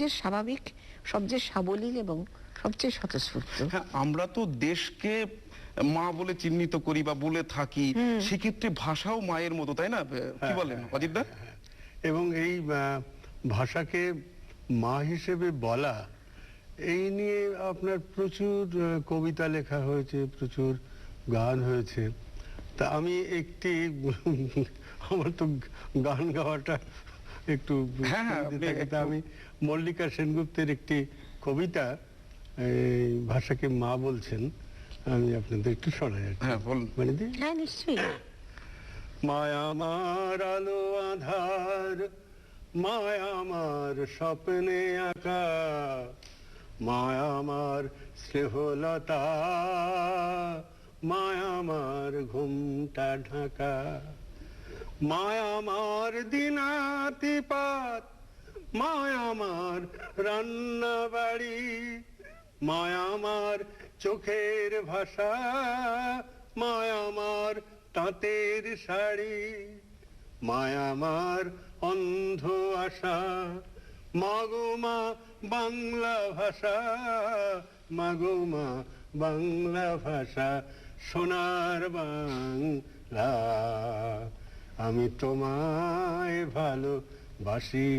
যে স্বাভাবিক, সবচেয়ে সাবলীল এবং সবচেয়ে স্বতঃস্ফূর্ত। হ্যাঁ, আমরা তো দেশকে মা বলে চিহ্নিত করি বা বলে থাকি, সেক্ষেত্রে ভাষাও মায়ের মতো, তাই না? কি বলেন অজিত দা? এবং এই ভাষাকে মা হিসেবে বলা, এই নিয়ে আপনার প্রচুর কবিতা লেখা হয়েছে, প্রচুর গান হয়েছে। তা আমি একটি আমার তো গান গাওয়াটা একটু তা আমি মল্লিকা সেনগুপ্তের একটি কবিতা ভাষাকে মা বলছেন, আমি আপনাদের একটু শোনাই। মানে হ্যাঁ, নিশ্চয়ই। মায়া আমার আলো আধার, মায়া আমার স্বপ্নে আঁকা, মায়া আমার স্নেহলতা, মায়া আমার ঘুমটা ঢাকা, মায়া আমার দিনাতিপাত, মায়া আমার রান্না বাড়ি, মায়া আমার চোখের ভাষা, মায়া আমার তাঁতের শাড়ি, মায়া আমার অন্ধ আশা, মাগো মা বাংলা ভাষা, মাগো মা বাংলা ভাষা, সোনার বাংলা, আমি তোমায় ভালোবাসি।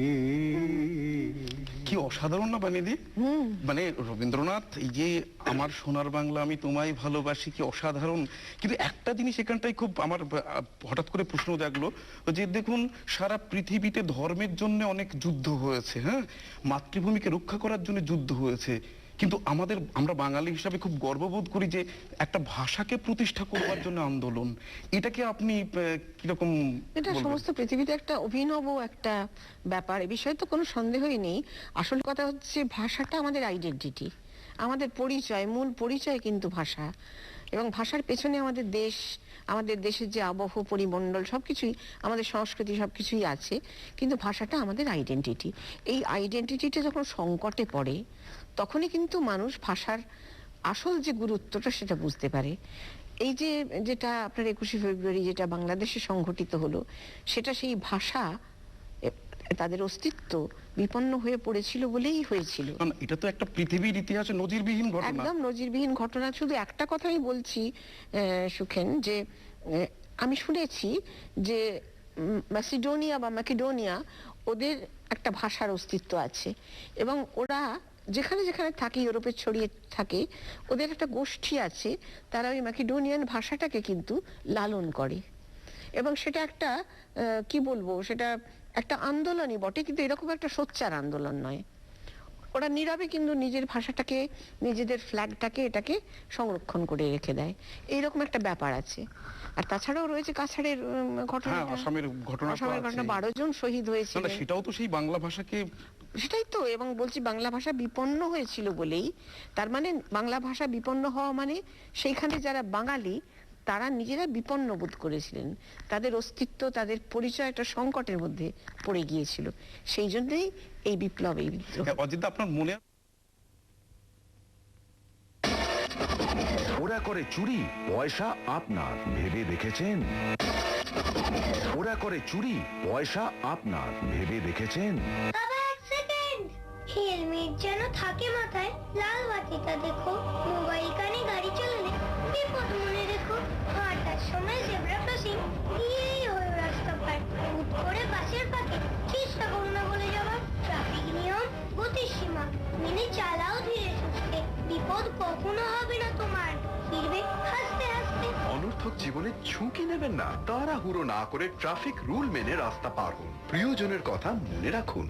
কি অসাধারণ না বানিদি? মানে রবীন্দ্রনাথ এই যে আমার সোনার বাংলা আমি তোমায় ভালোবাসি, কি অসাধারণ। কিন্তু একটা জিনিস এখানটাই খুব আমার হঠাৎ করে প্রশ্ন জাগলো, যে দেখুন সারা পৃথিবীতে ধর্মের জন্য অনেক যুদ্ধ হয়েছে, হ্যাঁ, মাতৃভূমিকে রক্ষা করার জন্য যুদ্ধ হয়েছে, কিন্তু আমরা বাঙালি হিসাবে খুব গর্ববোধ করি যে একটা ভাষাকে প্রতিষ্ঠা করবার জন্য আন্দোলন। এটাকে আপনি কিরকম? এটা সমস্ত পৃথিবীতে একটা অভিনব একটা ব্যাপার, এ বিষয়ে তো কোনো সন্দেহই নেই। আসল কথা হচ্ছে ভাষাটা আমাদের আইডেন্টিটি, আমাদের পরিচয়, মূল পরিচয় কিন্তু ভাষা। এবং ভাষার পেছনে আমাদের দেশ, আমাদের দেশের যে আবহ পরিমণ্ডল, সবকিছুই, আমাদের সংস্কৃতি, সবকিছুই আছে। কিন্তু ভাষাটা আমাদের আইডেন্টিটি। এই আইডেন্টিটিটা যখন সংকটে পড়ে, তখনই কিন্তু মানুষ ভাষার আসল যে গুরুত্বটা সেটা বুঝতে পারে। এই যে যেটা আপনার 21শে ফেব্রুয়ারি যেটা বাংলাদেশে সংঘটিত হলো, সেটা সেই ভাষা, তাদের অস্তিত্ব বিপন্ন হয়ে পড়েছিল বলেই হয়েছিল। এটা তো একটা পৃথিবীর ইতিহাসে নজিরবিহীন ঘটনা, একদম নজিরবিহীন ঘটনা। শুধু একটা কথাই বলছি সুখেন, যে আমি শুনেছি যে ম্যাসিডোনিয়া, ওদের একটা ভাষার অস্তিত্ব আছে, এবং ওরা যেখানে যেখানে থাকে, ইউরোপে ছড়িয়ে থাকে, ওদের একটা গোষ্ঠী আছে, তারা ওই ম্যাকিডোনিয়ান ভাষাটাকে কিন্তু লালন করে। এবং সেটা একটা কি বলবো, সেটা একটা আন্দোলনই বটে, কিন্তু এরকম একটা সোচ্চার আন্দোলন নয়। ওরা নীরবে কিন্তু নিজের ভাষাটাকে, নিজেদের ফ্ল্যাগটাকে, এটাকে সংরক্ষণ করে রেখে দেয়। এইরকম একটা ব্যাপার আছে। আর তাছাড়াও রয়েছে কাছাড়ের ঘটনা, আসামের ঘটনা, 12 জন শহীদ হয়েছিল। সেটাও তো সেই বাংলা ভাষাকে, সেটাই তো। এবং বলছি বাংলা ভাষা বিপন্ন হয়েছিল বলেই, তার মানে বাংলা ভাষা বিপন্ন হওয়া মানে সেইখানে যারা বাঙালি তারা নিজেরা বিপন্ন বোধ করেছিলেন, তাদের অস্তিত্ব, তাদের পরিচয় একটা সংকটের মধ্যে পড়ে গিয়েছিল। সেই জন্যই এই বিপ্লব, এই বিদ্রোহ। অজিত, আপনার মনে ওরা করে চুরি, পয়সা আপনার, ভেবে দেখেছেন? ওরা করে চুরি, পয়সা আপনার, ভেবে দেখেছেন? বাবা, এক সেকেন্ড, হেলমেট যেন থাকে মাথায়, লাল বাতিটা দেখো, মোবাইল কানে গাড়ি চালালে বিপদ মনে রেখো, হাঁটার সময় জেব্রা ক্রসিং দিয়েই হয়ে রাস্তা পার, হুট করে বাসের ফাঁকে চেষ্টা করো না বলে যাওয়ার, ট্রাফিক নিয়ম, গতির সীমা মেনে চালাও ধীরে সুস্থে, বিপদ কখনো হবে না তোমার, ফিরবে হাসতে হাসতে। অনর্থক জীবনে ঝুঁকি নেবেন না, তাড়াহুড়ো না করে ট্রাফিক রুল মেনে রাস্তা পার হন, প্রিয়জনের কথা মনে রাখুন।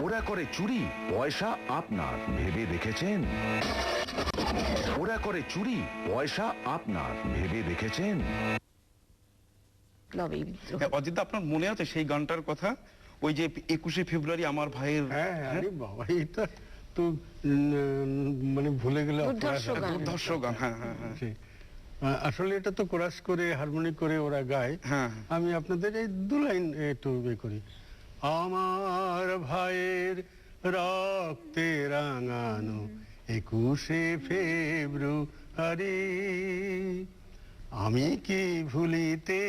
ওরা করে চুরি, পয়সা আপনার, ভেবে দেখেছেন? ওরা করে চুরি, পয়সা আপনার, ভেবে দেখেছেন? অজিত, আপনার মনে আছে সেই গানটার কথা, ওই যে 21শে ফেব্রুয়ারি আমার ভাইয়ের? হ্যাঁ, বাবা, এটা তো মানে ভুলে গেলে দুর্ধর্ষ গান। হ্যাঁ হ্যাঁ হ্যাঁ, আসলে এটা তো কোরাস করে, হারমোনি করে ওরা গায়। আমি আপনাদের এই দু লাইন একটু করি। আমার ভাইয়ের রক্তে রাঙানো 21শে ফেব্রুয়ারি, আমি কি ভুলিতে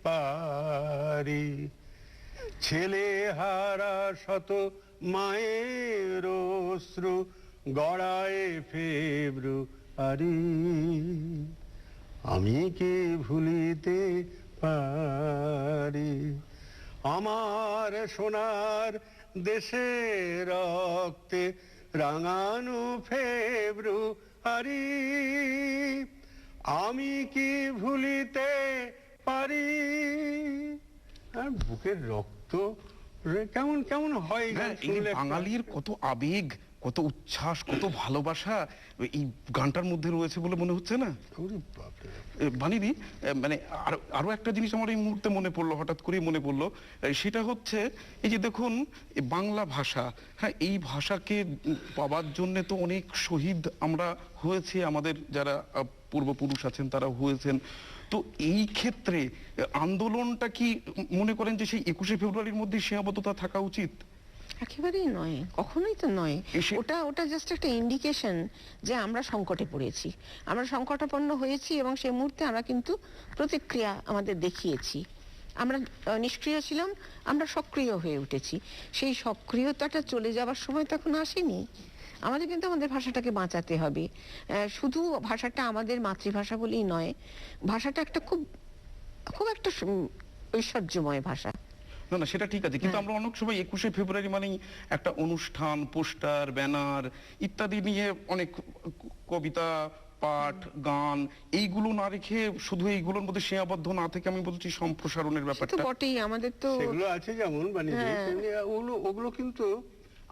পারি, ছেলে হারা শত মায়ের অশ্রু গড়ায় ফেব্রুয়ারি, আমি কি ভুলিতে পারি আমার সোনার দেশে রক্তে রাঙানো ফেব্রুয়ারি, আমি কি ভুলিতে পারি। আর বুকের রক্ত কেমন কেমন হয় গান হ্যাঁ, এই যে শুনলে একটা। বাঙালির কত আবেগ, কত উচ্ছ্বাস, কত ভালোবাসা এই গানটার মধ্যে রয়েছে বলে মনে হচ্ছে না? ওরে বাপরে। বানিদি, মানে আরো একটা জিনিস আমার এই মুহূর্তে মনে পড়লো, হঠাৎ করেই মনে পড়লো, সেটা হচ্ছে এই যে দেখুন এই বাংলা ভাষা, হ্যাঁ এই ভাষাকে পাওয়ার জন্য তো অনেক শহীদ আমরা হয়েছে, আমাদের যারা পূর্বপুরুষ আছেন তারা হয়েছেন। তো এই ক্ষেত্রে আন্দোলনটা কি মনে করেন যে সেই 21শে ফেব্রুয়ারির মধ্যে সীমাবদ্ধতা থাকা উচিত? একেবারেই নয়, কখনোই তো নয়। এসে- ওটা জাস্ট একটা ইন্ডিকেশন যে আমরা সংকটে পড়েছি, আমরা সংকটাপন্ন হয়েছি এবং সেই মুহূর্তে আমরা কিন্তু প্রতিক্রিয়া আমাদের দেখিয়েছি। আমরা নিষ্ক্রিয় ছিলাম, আমরা সক্রিয় হয়ে উঠেছি। সেই সক্রিয়তাটা চলে যাওয়ার সময় তো এখন আসেনি। আমাদের কিন্তু আমাদের ভাষাটাকে বাঁচাতে হবে। শুধু ভাষাটা আমাদের মাতৃভাষা বলেই নয়, ভাষাটা একটা খুব খুব একটা ঐশ্বর্যময় ভাষা। না না, সেটা ঠিক আছে, কিন্তু আমরা অনেক সময় 21শে ফেব্রুয়ারি মানেই একটা অনুষ্ঠান, পোস্টার, ব্যানার ইত্যাদি নিয়ে অনেক কবিতা, পাঠ, গান এইগুলো না রেখে শুধু এইগুলোর মধ্যে সীমাবদ্ধ না থেকে আমি বলছি সম্প্রসারণের তো ব্যাপারটা। বটেই, আমাদের তো সেগুলো আছে যেমন মানে ওগুলো ওগুলো কিন্তু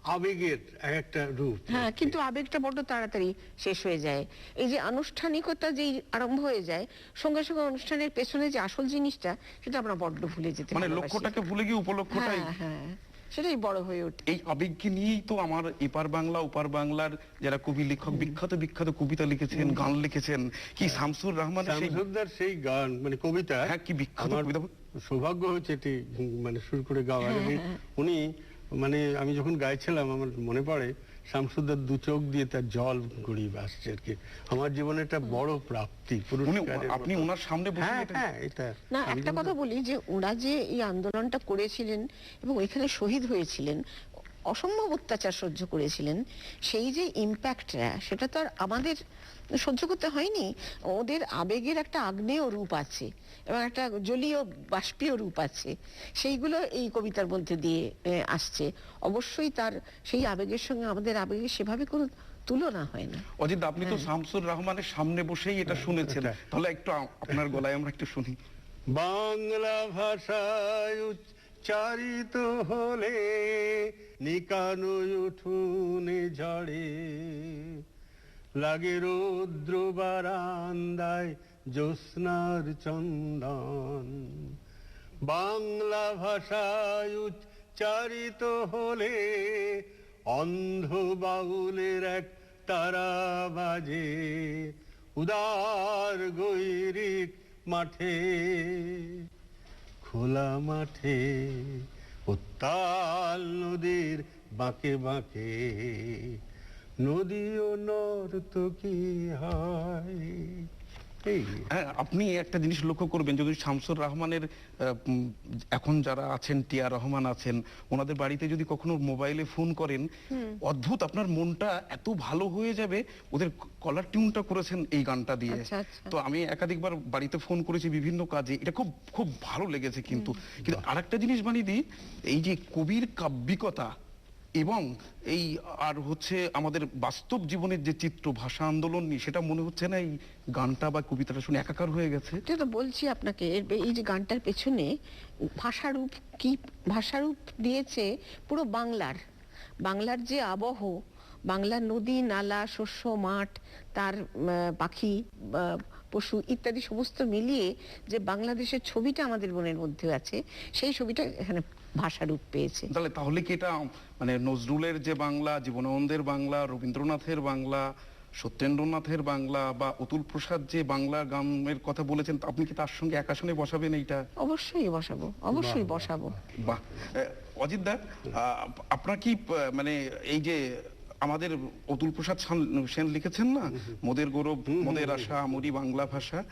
আবেগের এক একটা রূপ। হ্যাঁ, কিন্তু আবেগটা বড্ড তাড়াতাড়ি শেষ হয়ে যায়। এই যে আনুষ্ঠানিকতা যেই আরম্ভ হয়ে যায়, সঙ্গে সঙ্গে অনুষ্ঠানের পেছনে যে আসল জিনিসটা সেটা আমরা বড্ড ভুলে যেতে মানে ভালোবাসি। লক্ষ্যটাকে ভুলে গিয়ে উপলক্ষটাই, হ্যাঁ হ্যাঁ, সেটাই বড় হয়ে ওঠে। এই আবেগকে নিয়েই তো আমার এপার বাংলা ওপার বাংলার যারা কবি লেখক বিখ্যাত বিখ্যাত কবিতা লিখেছেন, গান লিখেছেন, কি শামসুর রহমানের সেই, শামসুদ্দার সেই গান মানে কবিতা, হ্যাঁ কি বিখ্যাত আমার কবিতা। সৌভাগ্য হয়েছে এটি মানে শুরু করে গাওয়ার। উনি মানে আমি যখন গাইছিলাম আমার মনে পড়ে শামসুদ্দার দু চোখ দিয়ে তার জল গড়িয়ে আসছে আর কি। আমার জীবনে একটা বড় প্রাপ্তি, পুরস্কারের আপনি মতো। ওনার সামনে বসে হ্যাঁ এটা- হ্যাঁ, এটা না, আমি একটা যখন- কথা বলি যে ওরা যে এই আন্দোলনটা করেছিলেন এবং ওইখানে শহীদ হয়েছিলেন, অসম্ভব অত্যাচার সহ্য করেছিলেন, সেই যে ইম্প্যাক্টটা সেটা তো আর আমাদের সহ্য করতে হয়নি। ওদের আবেগের একটা আগ্নেয় রূপ আছে এবং একটা জলীয় বাষ্পীয় রূপ আছে, সেইগুলো এই কবিতার মধ্যে দিয়ে আসছে। অবশ্যই তার সেই আবেগের সঙ্গে আমাদের আবেগের সেভাবে কোনো তুলনা হয় না। অজিত, আপনি তো শামসুর রহমানের সামনে বসেই এটা শুনেছেন, এটা। তাহলে একটু আপনার গলায় আমরা একটু শুনি। বাংলা ভাষায় উচ্চারিত হলে নিকানো উঠুনে ঝড়ে, লাগে রৌদ্র বারান্দায় জ্যোৎস্নার চন্দন। বাংলা ভাষায় উচ্চারিত হলে অন্ধ বাউলের এক তারা বাজে, উদার গৈরিক মাঠে, খোলা মাঠে, উত্তাল নদীর বাঁকে বাঁকে, নদী ও নর্তকী হয়। এই হ্যাঁ, আপনি একটা জিনিস লক্ষ্য করবেন, যদি শামসুর রহমানের এখন যারা আছেন, টিয়া রহমান আছেন, ওনাদের বাড়িতে যদি কখনো মোবাইলে ফোন করেন, অদ্ভুত আপনার মনটা এত ভালো হয়ে যাবে। ওদের কলার টিউনটা করেছেন এই গানটা দিয়ে। আচ্ছা, আচ্ছা। তো আমি একাধিকবার বাড়িতে ফোন করেছি বিভিন্ন কাজে, এটা খুব খুব ভালো লেগেছে। কিন্তু আরেকটা জিনিস বানিয়ে দিই, এই যে কবির কাব্যিকতা এবং এই আর হচ্ছে আমাদের বাস্তব জীবনের যে চিত্র, ভাষা আন্দোলন নিয়ে, সেটা মনে হচ্ছে না এই গানটা বা কবিতাটা শুনে একাকার হয়ে গেছে। এটা তো বলছি আপনাকে, এই যে গানটার পেছনে ভাষারূপ কি ভাষারূপ দিয়েছে পুরো বাংলার যে আবহ, বাংলার নদী নালা, শস্য মাঠ, তার পাখি পশু ইত্যাদি সমস্ত মিলিয়ে যে বাংলাদেশের ছবিটা আমাদের মনের মধ্যে আছে, সেই ছবিটা এখানে ভাষারূপ পেয়েছে। তাহলে কি এটা মানে নজরুলের যে বাংলা, জীবনানন্দের বাংলা, রবীন্দ্রনাথের বাংলা, সত্যেন্দ্রনাথের বাংলা বা অতুল প্রসাদ যে বাংলা গানের কথা বলেছেন, আপনি কি তার সঙ্গে এক আসনে বসাবেন এইটা? অবশ্যই বসাবো, অবশ্যই বসাবো। বাহ। অজিত দা, আপনার কি মানে এই যে আমাদের অতুল প্রসাদ সেন লিখেছেন না, মোদের গৌরব মোদের আশা আমরি বাংলা ভাষা,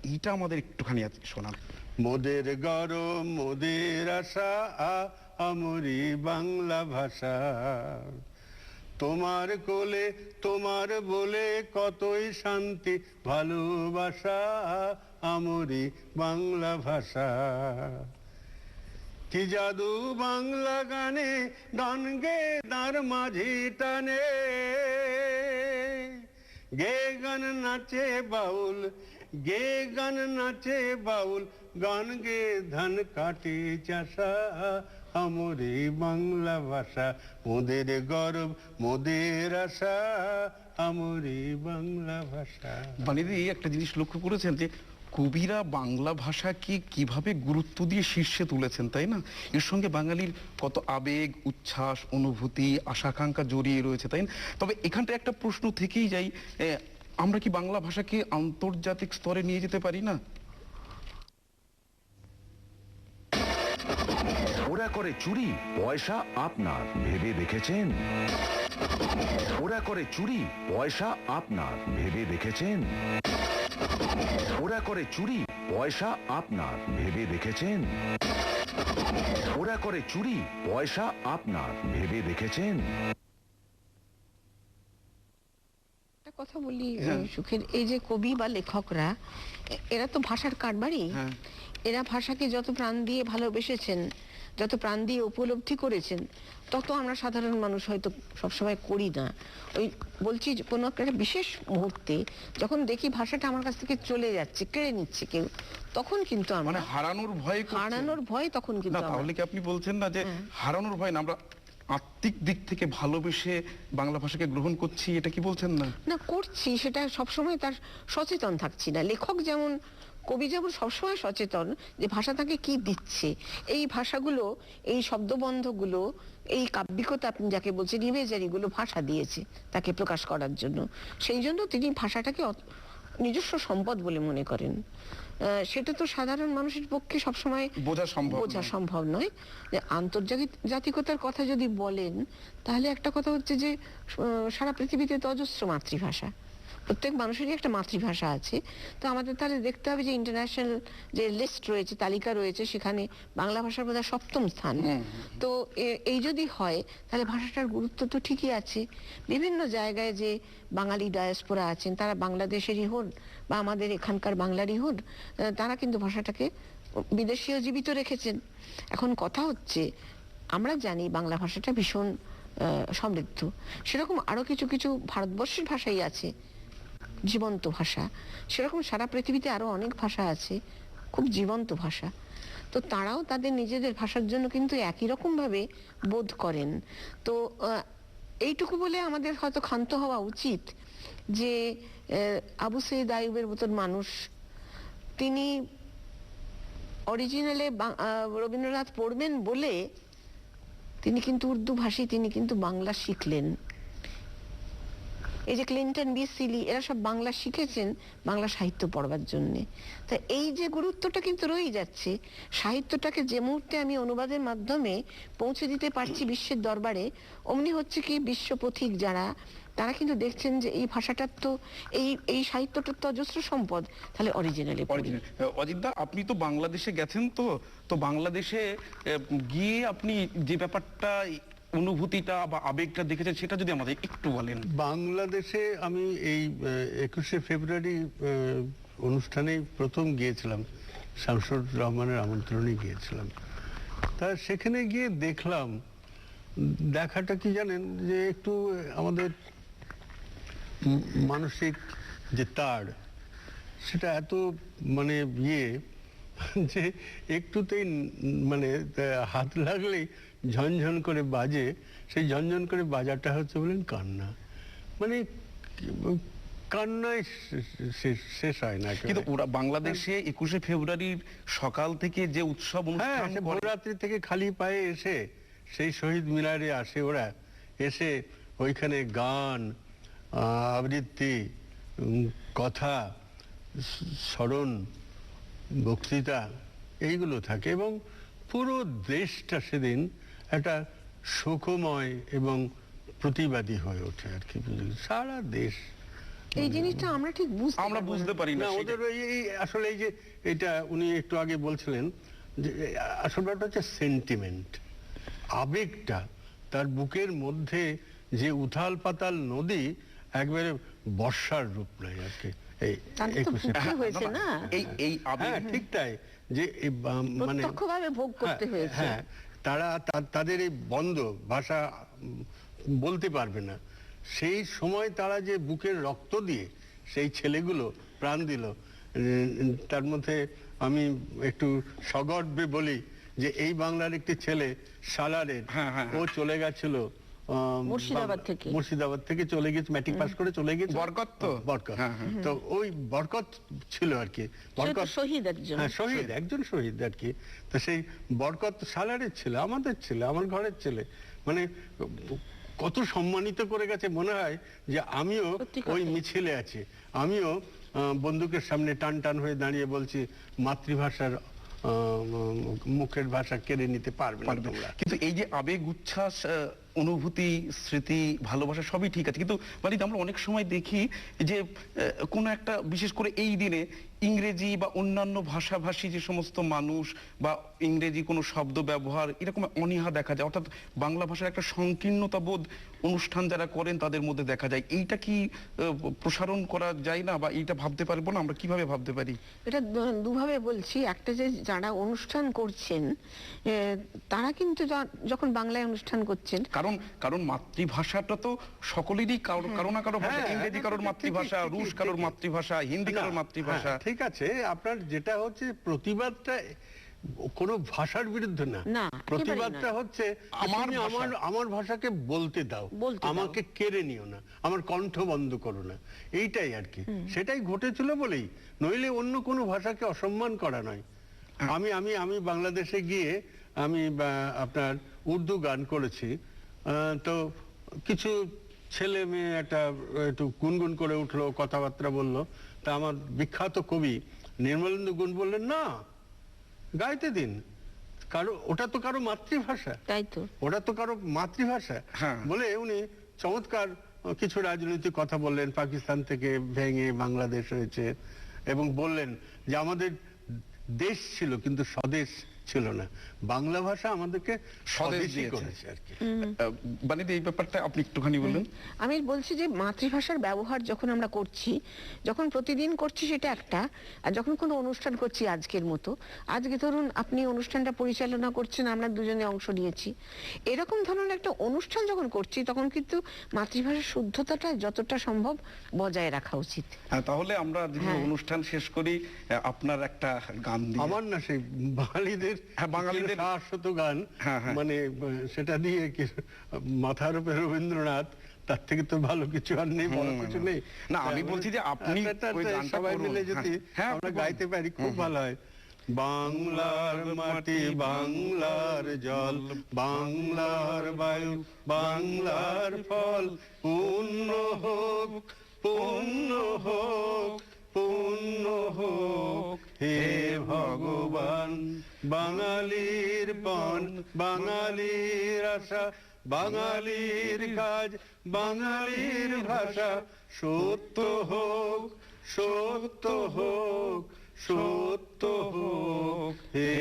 এইটা আমাদের একটুখানি শোনান। মোদের গরম মোদের আশা আমরি বাংলা ভাষা। তোমার কোলে তোমার বলে কতই শান্তি ভালোবাসা, আমরি বাংলা ভাষা। কি জাদু বাংলা গানে গান গে তার মাঝি টানে, গে গান নাচে বাউল, গে গান নাচে বাউল, গান গে ধান কাটে চাষা, আমরি বাংলা ভাষা। মোদের গর্ব মোদের আশা, আমরি বাংলা ভাষা। বানিদি একটা জিনিস লক্ষ্য করেছেন যে কবিরা বাংলা ভাষাকে কিভাবে গুরুত্ব দিয়ে শীর্ষে তুলেছেন, তাই না? এর সঙ্গে বাঙালির কত আবেগ, উচ্ছ্বাস, অনুভূতি, আশাকাঙ্ক্ষা জড়িয়ে রয়েছে, তাই না? তবে এখানটা একটা প্রশ্ন থেকেই যাই, আমরা কি বাংলা ভাষাকে আন্তর্জাতিক স্তরে নিয়ে যেতে পারি না? ওরা করে চুরি, পয়সা আপনার, ভেবে দেখেছেন? ওরা করে চুরি, পয়সা আপনার, ভেবে দেখেছেন? ওরা করে চুরি, পয়সা আপনার, ভেবে দেখেছেন? ওরা করে চুরি, পয়সা আপনার, ভেবে দেখেছেন? একটা কথা বলি সুখের, এই যে কবি বা লেখকরা, এরা তো ভাষার কারবারি। হ্যাঁ। এরা ভাষাকে যত প্রাণ দিয়ে ভালোবেসেছেন, যত প্রাণ দিয়ে উপলব্ধি করেছেন, তত আমরা সাধারণ মানুষ হয়তো সবসময় করি না। ওই বলছি যে কোনো একটা বিশেষ মুহূর্তে যখন দেখি ভাষাটা আমার কাছ থেকে চলে যাচ্ছে, কেড়ে নিচ্ছে কেউ, তখন কিন্তু মানে আমরা হারানোর ভয় করছে। হারানোর ভয় তখন না, কিন্তু আমরা- তাহলে কি আপনি বলছেন না যে হারানোর ভয় না, আমরা আত্মিক দিক থেকে ভালোবেসে বাংলা ভাষাকে গ্রহণ করছি, এটা কি বলছেন না? না করছি, সেটা সবসময় তার সচেতন থাকছি না। লেখক যেমন, কবি যেমন সবসময় সচেতন যে ভাষা তাকে কি দিচ্ছে, এই ভাষাগুলো, এই শব্দবন্ধগুলো, এই কাব্যিকতা আপনি যাকে বলছেন, ইমেজারিগুলো ভাষা দিয়েছে তাকে প্রকাশ করার জন্য। সেই জন্য তিনি ভাষাটাকে নিজস্ব সম্পদ বলে মনে করেন। সেটা তো সাধারণ মানুষের পক্ষে সবসময় বোঝা সম্ভব নয়। যে আন্তর্জাতিকতার কথা যদি বলেন, তাহলে একটা কথা হচ্ছে যে সারা পৃথিবীতে তো অজস্র মাতৃভাষা, প্রত্যেক মানুষেরই একটা মাতৃভাষা আছে। তো আমাদের তাহলে দেখতে হবে যে ইন্টারন্যাশনাল যে লিস্ট রয়েছে, তালিকা রয়েছে, সেখানে বাংলা ভাষার বোধহয় 7ম স্থান। তো এই যদি হয়, তাহলে ভাষাটার গুরুত্ব তো ঠিকই আছে। বিভিন্ন জায়গায় যে বাঙালি ডায়াসপোরা আছেন, তারা বাংলাদেশেরই হন বা আমাদের এখানকার বাংলারই হন, তারা কিন্তু ভাষাটাকে বিদেশীয় জীবিত রেখেছেন। এখন কথা হচ্ছে, আমরা জানি বাংলা ভাষাটা ভীষণ সমৃদ্ধ, সেরকম আরো কিছু কিছু ভারতবর্ষের ভাষাই আছে জীবন্ত ভাষা। সেরকম সারা পৃথিবীতে আরো অনেক ভাষা আছে খুব জীবন্ত ভাষা। তো তারাও তাদের নিজেদের ভাষার জন্য কিন্তু একই রকম ভাবে বোধ করেন। তো এইটুকু বলে আমাদের হয়তো ক্ষান্ত হওয়া উচিত যে আবু সৈয়দ আইয়ুবের মতন মানুষ, তিনি অরিজিনালে রবীন্দ্রনাথ পড়বেন বলে তিনি কিন্তু উর্দু ভাষী, তিনি কিন্তু বাংলা শিখলেন। এই যে ক্লিন্টন বি সিলি, এরা সব বাংলা শিখেছেন বাংলা সাহিত্য পড়বার জন্য। তা এই যে গুরুত্বটা কিন্তু রয়ে যাচ্ছে, সাহিত্যটাকে যে মুহূর্তে আমি অনুবাদের মাধ্যমে পৌঁছে দিতে পারছি বিশ্বের দরবারে, অমনি হচ্ছে কি বিশ্ব পথিক যারা, তারা কিন্তু দেখছেন যে এই ভাষাটার তো, এই সাহিত্যটার তো অজস্র সম্পদ, তাহলে অরিজিনালি। অজিতদা, আপনি তো বাংলাদেশে গেছেন, তো বাংলাদেশে গিয়ে আপনি যে ব্যাপারটা, অনুভূতিটা বা আবেগটা দেখেছেন, সেটা যদি আমাদের একটু বলেন। বাংলাদেশে আমি এই 21শে ফেব্রুয়ারি অনুষ্ঠানে প্রথম গিয়েছিলাম, শামসুর রহমানের আমন্ত্রণে গিয়েছিলাম। তা সেখানে গিয়ে দেখলাম, দেখাটা কি জানেন, যে একটু আমাদের মানসিক যে তার, সেটা এত মানে যে একটুতেই মানে হাত লাগলেই ঝনঝন করে বাজে। সেই ঝনঝন করে বাজাটা হচ্ছে বলেন কান্না, মানে কান্নায় শেষ হয় না। কিন্তু ওরা বাংলাদেশে 21শে ফেব্রুয়ারির সকাল থেকে যে উৎসব অনুষ্ঠান করে, ভোররাত্রি থেকে খালি পায়ে এসে সেই শহীদ মিনারে আসে ওরা, এসে ওইখানে গান, আবৃত্তি, কথা, স্মরণ, বক্তৃতা, এইগুলো থাকে এবং পুরো দেশটা সেদিন একটা শোকময় এবং প্রতিবাদী হয়ে ওঠে আর কি। সারা দেশ এই জিনিসটা আমরা ঠিক আমরা বুঝতে পারি না। না, ওদের এই আসলে এই যে এটা উনি একটু আগে বলছিলেন যে আসল ব্যাপারটা হচ্ছে সেন্টিমেন্ট। আবেগটা, তার বুকের মধ্যে যে উথাল পাতাল নদী, একবারে বর্ষার রূপ নেয় আর কি এই তাদের তো 21শে। ভুগতে হয়েছে না, এই আবেগ হ্যাঁ ঠিক তাই, যে এই মানে প্রত্যক্ষভাবে ভোগ করতে হ্যাঁ, হয়েছে। হ্যাঁ, তারা তাদের এই বন্ধ ভাষা বলতে পারবে না, সেই সময় তারা যে বুকের রক্ত দিয়ে সেই ছেলেগুলো প্রাণ দিল। তার মধ্যে আমি একটু সগর্বে বলি যে এই বাংলার একটি ছেলে সালারের, হ্যাঁ, হ্যাঁ, ও চলে গেছিল মুর্শিদাবাদ থেকে চলে গেছে, ম্যাট্রিক পাস করে চলে গেছে বরকত তো? বরকত। হ্যাঁ, হ্যাঁ। তো ওই বরকত ছিল আর কি, সে তো শহীদ একজন। হ্যাঁ শহীদ, একজন শহীদ আর কি। তো সেই বরকত সালারের ছেলে, আমাদের ছেলে, আমার ঘরের ছেলে, মানে কত সম্মানিত করে গেছে। মনে হয় যে আমিও সত্যি ওই কথাই। মিছিলে আছি, আমিও বন্দুকের সামনে টান টান হয়ে দাঁড়িয়ে বলছি মাতৃভাষার মুখের ভাষা কেড়ে নিতে পারবে না তোমরা। কিন্তু এই যে আবেগ, উচ্ছ্বাস, অনুভূতি, স্মৃতি, ভালোবাসা সবই ঠিক আছে, কিন্তু মানে আমরা অনেক সময় দেখি যে কোনো একটা, বিশেষ করে এই দিনে ইংরেজি বা অন্যান্য ভাষাভাষী যে সমস্ত মানুষ বা ইংরেজি কোনো শব্দ ব্যবহার এরকম অনীহা দেখা যায়, অর্থাৎ বাংলা ভাষার একটা সংকীর্ণতা বোধ অনুষ্ঠান যারা করেন তাদের মধ্যে দেখা যায়। এইটা কি প্রসারণ করা যায় না, বা এইটা ভাবতে পারবো না আমরা, কিভাবে ভাবতে পারি? এটা দুভাবে বলছি। একটা যে যারা অনুষ্ঠান করছেন তারা কিন্তু যখন বাংলায় অনুষ্ঠান করছেন, কারণ মাতৃভাষাটা তো সকলেরই কারো না কারো ভাষা। হ্যাঁ, ইংরেজি কারোর মাতৃভাষা, ঠিকই, রুশ ঠিকই, কারোর ঠিকই। মাতৃভাষা, হিন্দি কারোর না, মাতৃভাষা। হ্যাঁ, ঠিক আছে, আপনার যেটা হচ্ছে প্রতিবাদটা কোনো ভাষার বিরুদ্ধে না, না, প্রতিবাদটা একেবারেই না। হচ্ছে আমার তুমি ভাষা। আমার ভাষাকে বলতে দাও, বলতে দাও। আমাকে কেড়ে নিও না, আমার কণ্ঠ বন্ধ করো না, এইটাই আর কি। সেটাই ঘটেছিল বলেই, নইলে অন্য কোনো ভাষাকে অসম্মান করা নয়। আমি আমি আমি বাংলাদেশে গিয়ে আমি আপনার উর্দু গান করেছি, তো কিছু ছেলে মেয়ে একটু গুনগুন করে উঠলো, কথাবার্তা বললো, তা আমার বিখ্যাত কবি নির্মলেন্দু গুণ বললেন, না গাইতে দিন, ওটা তো কারো মাতৃভাষা, তাই তো। ওটা তো কারো মাতৃভাষা। হ্যাঁ। বলে উনি চমৎকার কিছু রাজনৈতিক কথা বললেন, পাকিস্তান থেকে ভেঙে বাংলাদেশ হয়েছে, এবং বললেন যে আমাদের দেশ ছিল কিন্তু স্বদেশ ছিল না, বাংলা ভাষা আমাদেরকে স্বদেশ স্বদেশী দিয়েছে। করেছে আর কি। বানিদি, এই ব্যাপারটা আপনি একটুখানি বলুন। আমি বলছি যে মাতৃভাষার ব্যবহার যখন আমরা করছি, যখন প্রতিদিন করছি সেটা একটা, আর যখন কোনো অনুষ্ঠান করছি আজকের মতো, আজকে ধরুন আপনি অনুষ্ঠানটা পরিচালনা করছেন, আমরা দুজনে অংশ নিয়েছি, এরকম ধরনের একটা অনুষ্ঠান যখন করছি তখন কিন্তু মাতৃভাষার শুদ্ধতাটা যতটা সম্ভব বজায় রাখা উচিত। হ্যাঁ, তাহলে আমরা যদি হ্যাঁ। অনুষ্ঠান শেষ করি আপনার একটা গান দিয়ে। আমার না সেই বাঙালিদের হ্যাঁ, বাঙালিদের শাশ্বত গান, হ্যাঁ, হ্যাঁ। মানে সেটা দিয়ে মাথার উপরে রবীন্দ্রনাথ, তার থেকে তো ভালো কিছু আর নেই, বড় কিছু নেই। না, আমি বলছি যে আপনি ওই গানটা সবাই করুন। মিলে যদি হ্যাঁ, আমরা আপনি গাইতে পারি খুব ভালো হয়। বাংলার মাটি, বাংলার জল, বাংলার বায়ু, বাংলার ফল, পূর্ণ হোক, পূর্ণ হোক, পূর্ণ হোক হে ভগবান। বাঙালির পণ, বাঙালির আশা, বাঙালির কাজ, বাঙালির ভাষা, সত্য হোক, সত্য হোক, সত্য হোক হে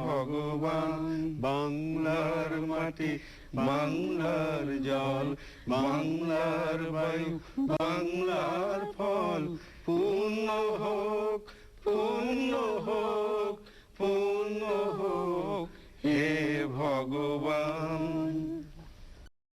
ভগবান। বাংলার মাটি, বাংলার জল, বাংলার বায়ু, বাংলার ফল, পূর্ণ হোক, পূর্ণ হোক, পূর্ণ হোক হে ভগবান।